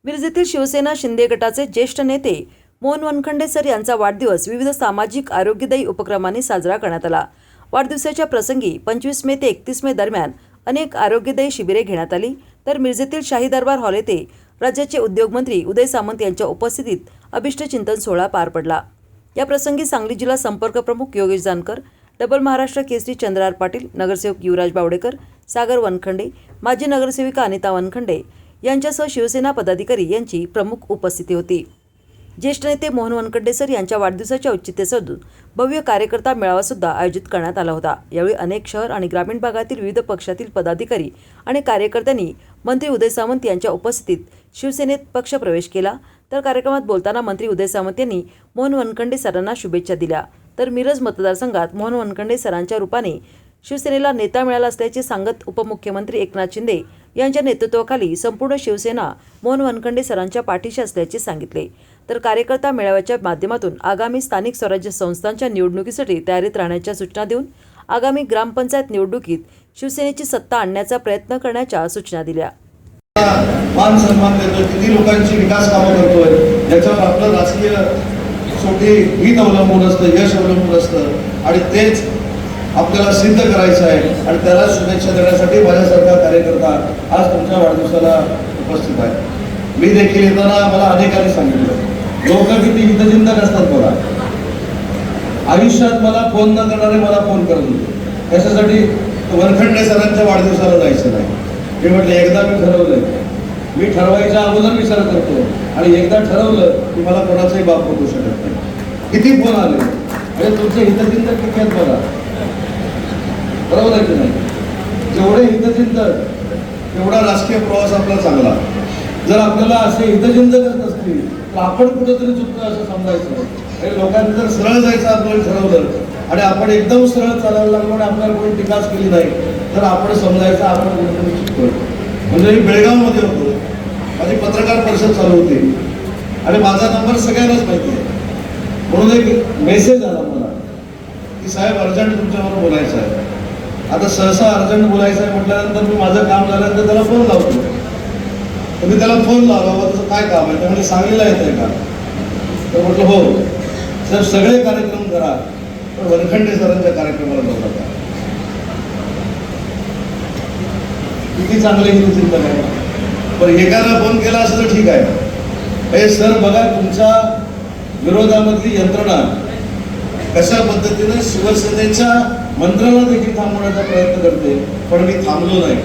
मिरजेतील शिवसेना शिंदे गटाचे ज्येष्ठ नेते मोहन वनखंडे सर यांचा वाढदिवस विविध सामाजिक आरोग्यदायी उपक्रमांनी साजरा करण्यात आला। वाढदिवसाच्या प्रसंगी 25 मे ते 31 मे दरम्यान अनेक आरोग्यदायी शिबिरे घेण्यात आली। तर मिरजेतील शाही दरबार हॉल येथे राज्याचे उद्योगमंत्री उदय सामंत यांच्या उपस्थितीत अभिष्टचिंतन सोहळा पार पडला। या प्रसंगी सांगली जिल्हा संपर्क प्रमुख योगेश जानकर, डबल महाराष्ट्र केसरी चंद्रहार पाटील, नगरसेवक युवराज बावडेकर, सागर वनखंडे, माजी नगरसेविका अनिता वनखंडे यांच्यासह शिवसेना पदाधिकारी यांची प्रमुख उपस्थिती होती। ज्येष्ठ नेते मोहन वनखंडे सर यांच्या वाढदिवसाच्या औचित्य साधून भव्य कार्यकर्ता मेळावा सुद्धा आयोजित करण्यात आला होता। यावेळी अनेक शहर आणि ग्रामीण भागातील विविध पक्षातील पदाधिकारी आणि कार्यकर्त्यांनी मंत्री उदय सामंत यांच्या उपस्थितीत शिवसेनेत पक्षप्रवेश केला। तर कार्यक्रमात बोलताना मंत्री उदय सामंत यांनी मोहन वनखंडे सरांना शुभेच्छा दिल्या। तर मिरज मतदारसंघात मोहन वनखंडे सरांच्या रूपाने शिवसेनेला नेता मिळाला असल्याचे सांगत उपमुख्यमंत्री एकनाथ शिंदे यांच्या नेतृत्वाखाली संपूर्ण शिवसेना मोहन वनखंडे सरांच्या पाठीशी असल्याचे सांगितले। तर कार्यकर्ता मेळाव्याच्या माध्यमातून आगामी स्थानिक स्वराज्य संस्थांच्या निवडणुकीसाठी तयारीत राहण्याच्या सूचना देऊन आगामी ग्रामपंचायत निवडणुकीत शिवसेनेची सत्ता आणण्याचा प्रयत्न करण्याच्या सूचना दिल्या। मान सन्मान देतोय, किती लोकांची विकास कामं करतोय, याच्यावर आपलं राजकीय शेवटी हित अवलंबून असतं, यश अवलंबून असतं आणि तेच आपल्याला सिद्ध करायचं आहे आणि त्याला शुभेच्छा देण्यासाठी माझ्यासारखा कार्यकर्ता आज तुमच्या वाढदिवसाला उपस्थित आहे। मी देखील येताना मला अनेकांनी सांगितलं, लोक किती हितचिंतक असतात बघा, आयुष्यात मला फोन न करणारे मला फोन करत होते, त्याच्यासाठी वनखंडे सरांच्या वाढदिवसाला जायचं नाही। मी म्हटलं एकदा मी ठरवलंय, मी ठरवायच्या अगोदर विचार करतो आणि एकदा ठरवलं की मला कोणाचाही बाप बघू शकत नाही। किती फोन आले आणि तुमचे हितचिंतक किती आहेत बघा, बरोबर आहे की नाही? जेवढे हितचिंतक तेवढा राजकीय प्रवास आपला चांगला। जर आपल्याला असे हितचिंतकच नसतील तर आपण कुठेतरी चुकतो असं समजायचं आणि लोकांनी जर सरळ जायचं आपल्याला ठरवलं आणि आपण एकदम सरळ चालायला लागलो आणि आपल्याला कोणी टीकाच केली नाही तर आपण समजायचं आपण कुठेतरी चुकतोय। म्हणजे मी बेळगावमध्ये होतो, माझी पत्रकार परिषद चालू होती आणि माझा नंबर सगळ्यांनाच माहिती आहे, म्हणून एक मेसेज आला मला की साहेब अर्जंट तुमच्याबरोबर बोलायचं आहे। आता सहसा अर्जंट बोलायचं आहे म्हटल्यानंतर मी माझं काम झाल्यानंतर त्याला फोन लावतो, तर मी त्याला फोन लावला, तुझं काय काम आहे? त्यामुळे सांगलीला येत आहे का? तर म्हटलं हो सर, सगळे कार्यक्रम करा पण वनखंडे सरांच्या कार्यक्रमाला जाऊ नका। किती चांगले हितचिंतक आहे। पण एकाला फोन केला असं तर ठीक आहे, हे सर बघा तुमच्या विरोधामधली यंत्रणा कशा पद्धतीने शिवसेनेच्या मंत्र्याला देखील थांबवण्याचा प्रयत्न करते, पण मी थांबलो नाही।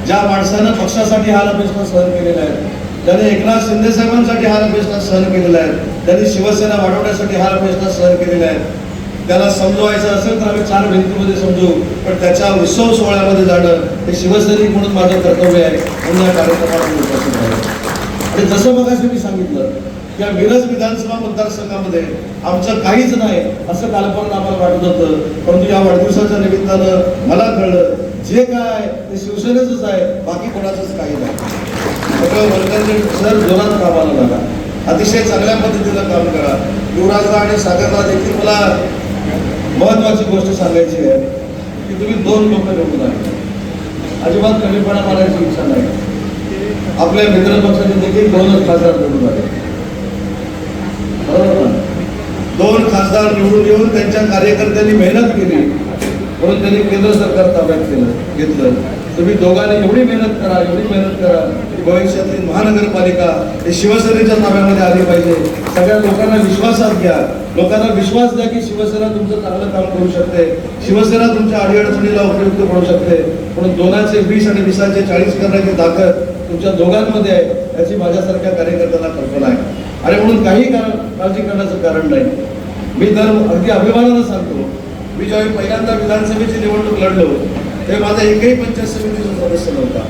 ज्या माणसानं पक्षासाठी हा अपेक्षा सहन केलेला आहे, त्याने एकनाथ शिंदे साहेबांसाठी हा अपेक्षा सहन केलेला आहे, त्यांनी शिवसेना वाढवण्यासाठी हा अपेक्षा सहन केलेला आहे, त्याला समजवायचं असेल तर आम्ही 4 भिंतीमध्ये समजू, पण त्याच्या उत्सव सोहळ्यामध्ये जाणं हे शिवसैनिक म्हणून माझं कर्तव्य आहे, म्हणून या कार्यक्रमाला मी उपस्थित आहे। आणि जसं मगाशी मी सांगितलं या मिरज विधानसभा मतदारसंघामध्ये आमचं काहीच नाही असं कालपर्यंत आम्हाला वाटत होतं, परंतु या वाढदिवसाच्या निमित्तानं मला कळलं जे काय ते शिवसेनेचंच आहे, बाकी कोणाचंच काही नाही। वनखंडे सर जोरात कामाला लागा, अतिशय चांगल्या पद्धतीनं काम करा। युवराजला आणि सागरला देखील मला महत्वाची गोष्ट सांगायची आहे की तुम्ही 2 लोक निवडून आहे, अजिबात कमीपणा मारायची इच्छा नाही। आपल्या मित्र पक्षाचे देखील 2 खासदार निवडून आले, 2 खासदार निवडून येऊन त्यांच्या कार्यकर्त्यांनी मेहनत केली म्हणून त्यांनी केंद्र सरकार ताब्यात घेतलं। तुम्ही दोघांनी एवढी मेहनत करा की भविष्यातली महानगरपालिका ही शिवसेनेच्या ताब्यामध्ये आली पाहिजे। सगळ्या लोकांना विश्वासात घ्या, लोकांना विश्वास द्या की शिवसेना तुमचं चांगलं काम करू शकते, शिवसेना तुमच्या अडीअडचणीला उपयुक्त पडू शकते, पण 2चे 20 आणि 20चे 40 करण्याची ताकद तुमच्या दोघांमध्ये आहे, याची माझ्यासारख्या कार्यकर्त्याला कल्पना आहे। आणि म्हणून काही काळजी करण्याचं कारण नाही। मी तर अगदी अभिमानानं सांगतो, मी ज्यावेळी पहिल्यांदा विधानसभेची निवडणूक लढलो तेव्हा माझा एकही पंचायत समितीचा सदस्य नव्हता,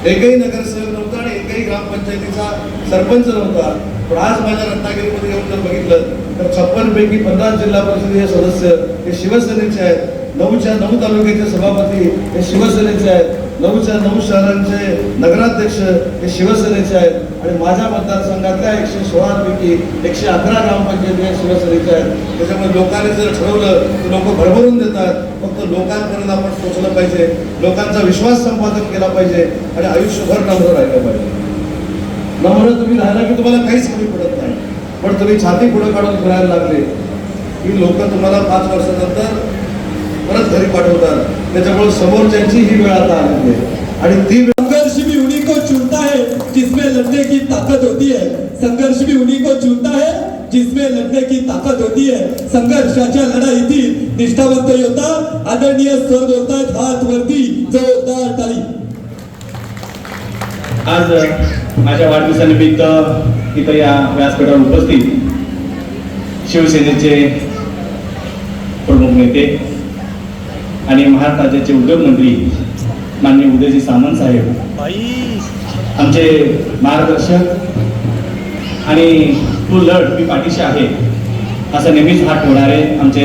एकही नगरसेवक नव्हता आणि एकही ग्रामपंचायतीचा सरपंच नव्हता। पण आज माझ्या रत्नागिरीमध्ये येऊन जर बघितलं तर 56 पैकी 50 जिल्हा परिषदेचे सदस्य हे शिवसेनेचे आहेत, 9च्या 9 तालुक्याचे सभापती हे शिवसेनेचे आहेत, 9च्या 9 शहरांचे नगराध्यक्ष हे शिवसेनेचे आहेत आणि माझ्या मतदारसंघातल्या 116 पैकी 111 ग्रामपंचायती हे शिवसेनेचे आहेत। त्याच्यामुळे लोकांनी जर ठरवलं तर लोक भरभरून देतात, फक्त लोकांपर्यंत आपण पोहोचलं पाहिजे, लोकांचा विश्वास संपादन केला पाहिजे आणि आयुष्यभर नम्र राहिलं पाहिजे। नम्र तुम्ही राहिला की तुम्हाला काहीच कमी पडत नाही. पण तुम्ही छाती पुढे काढून फिरायला लागले की लोक तुम्हाला 5 वर्षानंतर परत घरी पाठवतात. त्याच्यामुळे समोरच्यांची ही वेळ आता आलेली आहे आणि ती संघर्ष भी उन्हीं को चुनता है जिसमें लड़ने की ताकत होती है. संघर्ष भी उन्हीं को चुनता है जिसमें लड़ने की ताकत होती है. संघर्षाच्या लढाईतील निष्ठावंत योद्धा आदरणीय सर बोलतायत, हात वरती, जोरदार टाळी. आज माझ्या वाढदिवसानिमित्त इथं या व्यासपीठावर उपस्थित शिवसेनेचे प्रमुख नेते आणि महाराष्ट्र राज्याचे उद्योगमंत्री माननीय उदयजी सामंत साहेब, आमचे मार्गदर्शक आणि तू लढ मी पाठीशी आहे असं नेहमीच हात ठेवणारे आमचे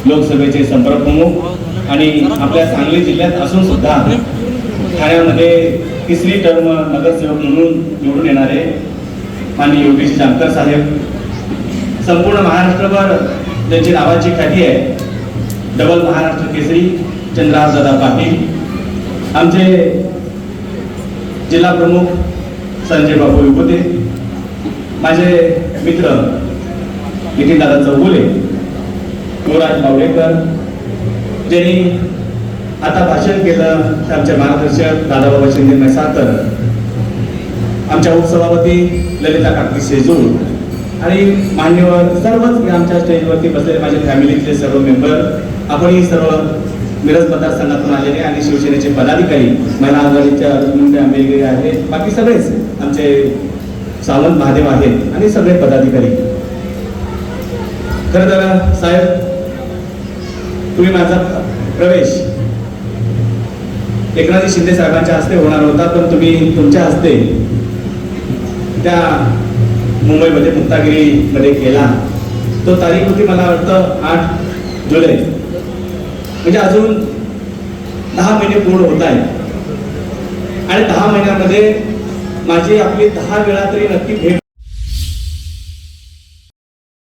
लोकसभेचे संपर्क प्रमुख आणि आपल्या सांगली जिल्ह्यात असून सुद्धा ठाण्यामध्ये 3री टर्म नगरसेवक म्हणून निवडून येणारे माननीय योगेश जानकर साहेब, संपूर्ण महाराष्ट्रभर ज्यांची नावाची ख्याती आहे, डबल महाराष्ट्र केसरी चंद्रहार दादा पाटील, आमचे जिल्हा प्रमुख संजय बाबू विभूते, माझे मित्र नितीन दादा चौगुले, युवराज बावडेकर, ज्यांनी आता भाषण केलं, आमचे मार्गदर्शक दादाबाबा शिंदे म्हैसाळकर, आमच्या उपसभापती ललिता काकी शेजूळ आणि मान्यवर सर्वच आमच्या स्टेजवरती बसलेले माझे फॅमिलीतले सर्व मेंबर, आपणही सर्व मिरज मतदारसंघातून आलेले आणि शिवसेनेचे पदाधिकारी, महिला आघाडीच्या आंबेडकरी आहेत, बाकी सगळेच आमचे सावंत महादेव आहेत आणि सगळे पदाधिकारी. खरं तर साहेब, तुम्ही माझा प्रवेश एकनाथ शिंदे साहेबांच्या हस्ते होणार होता, पण तुम्ही तुमच्या हस्ते त्या मुंबईमध्ये मुक्तागिरीमध्ये केला. तो तारीख होती मला वाटतं 8 जुलै, म्हणजे अजून 10 महिने पूर्ण होत आहेत आणि 10 महिन्यामध्ये माझी आपली 10 वेळा तरी नक्की भेट